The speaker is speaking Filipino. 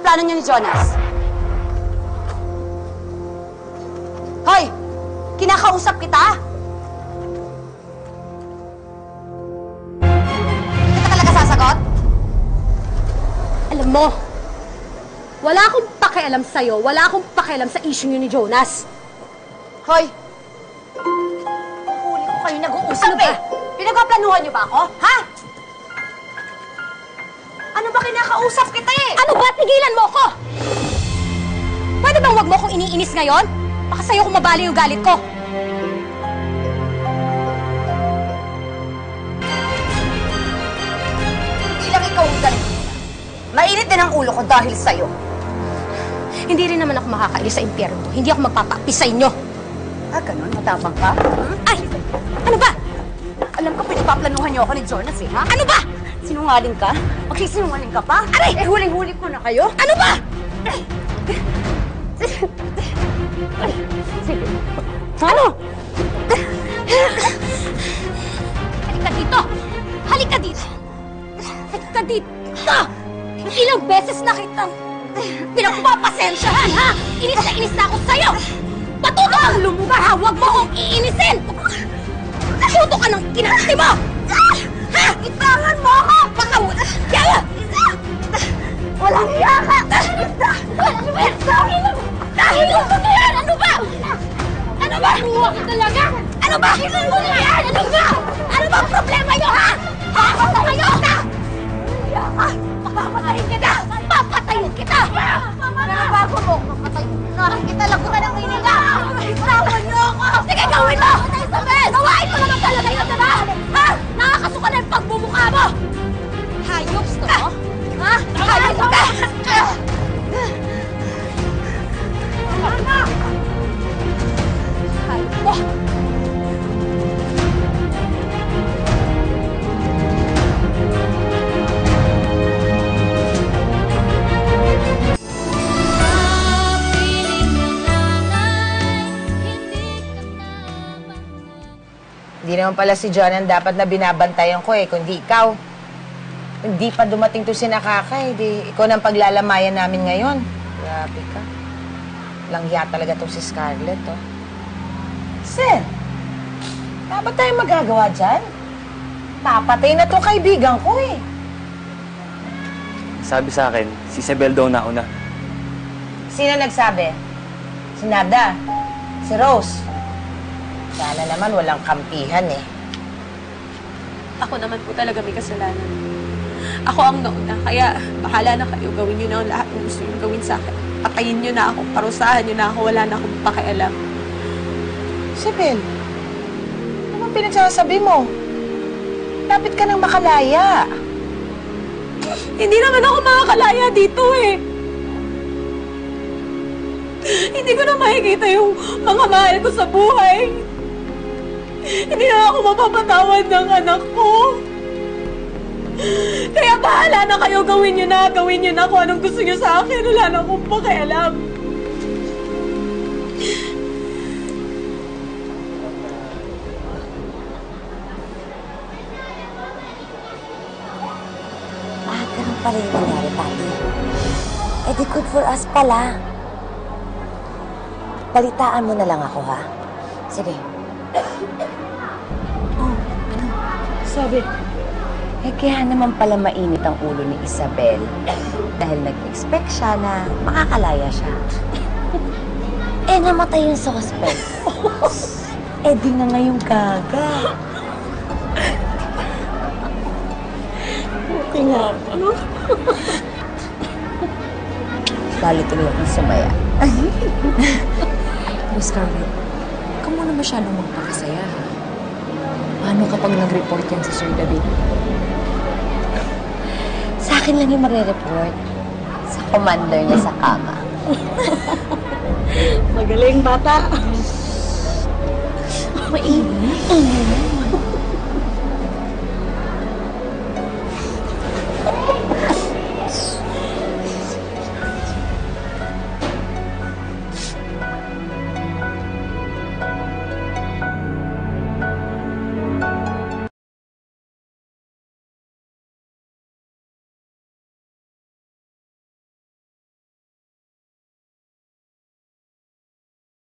Anong plano niyo ni Jonas? Hoy! Kinakausap kita! Hindi ka talaga sasagot? Alam mo, wala akong pakialam sa'yo, wala akong pakialam sa issue niyo ni Jonas. Hoy! Huli ko kayo nag-uusap eh! Pinagpaplanuhan niyo ba ako? Ha? Ano ba kinakausap kita eh? Ano ba? Tigilan mo ko! Pwede bang wag mo akong iniinis ngayon? Baka sa'yo kung mabali yung galit ko. Hindi lang ikaw ang galit. Mainit din ang ulo ko dahil sa'yo. Hindi rin naman ako makakaalis sa impyerno. Hindi ako magpapaapi sa inyo. Ah, ganun? Matapang ka? Ay! Ano ba? Alam ko, pinapaplanuhan niyo ako ni Jonas eh, ha? Ano ba? Sinungaling ka? Magsisinungaling ka pa? Aray! Eh, huling-huli ko na kayo. Ano ba? Sige. Ano? Halika dito! Halika dito! Halika dito! Ilang beses na kitang pinagpapasensyahan, ha? Inis na ako sa'yo! Matuto kang lumugar, ha? Huwag mo akong iinisin! Matuto ka ng kinakti mo! Ha? Itangan mo ako! Baka... Kaya! Walang iya ka! Dahil gusto mo yan! Ano ba? Ano ba? Huwa ka talaga! Ano ba? Gusto mo yan! Ano ba? Ano ba problema nyo, ha? Ha? Kayo! Papatayin kita! Papatayin kita! Pero bago mo, nakikita lang kita ng hininga! Itawan niyo ako! Sige, gawin mo! Isabel! Gawain mo naman talaga yun, diba? Ha? Nakakasuka na yung pagbumukha mo! Hayop to, no? Ha? Hayop ka! Hayop mo! Hindi naman pala si John ang dapat na binabantayan ko eh, kundi ikaw. Hindi pa dumating to si Nakaka eh, di ikaw nang paglalamayan namin ngayon. Grabe ka. Langya talaga to si Scarlett, oh. Sen, dapat tayo magagawa dyan? Papatay na to kaibigan ko eh. Sabi sa akin, si Isabel daw nauna. Sino nagsabi? Si Nada? Si Rose? Sana naman walang kampihan eh. Ako naman po talaga may kasalanan. Ako ang nauna, kaya bahala na kayo. Gawin niyo na ang lahat ng gusto niyo gawin sa akin. Patayin niyo na ako, parusahan niyo na ako, wala na akong pakialam. Isabel, ano bang pinagsasabi mo? Lapit ka nang makalaya. Hindi naman ako makakalaya dito eh. Hindi ko na makikita yung mga mahal ko sa buhay. Hindi na ako mapapatawad ng anak ko. Kaya bahala na kayo, gawin niyo na kung anong gusto niyo sa akin. Wala na akong pakialam. Ganun pala yung nangyari, Patty. Eh di good for us pala. Balitaan mo na lang ako, ha? Sige. Sabi, Kaya naman pala mainit ang ulo ni Isabel. Dahil nag-expect siya na makakalaya siya. Namatay yung suspect. Di nga ngayong gaga. Buti nga pa. Lalo tuloy akong sumaya. Miss Scarlett, huwag ka muna masyadong magpakasaya, ha? Paano kapag nag-report yan sa Sir David? Sa akin lang yung magre-report. Sa commander niya sa kama. Magaling bata. Mainit.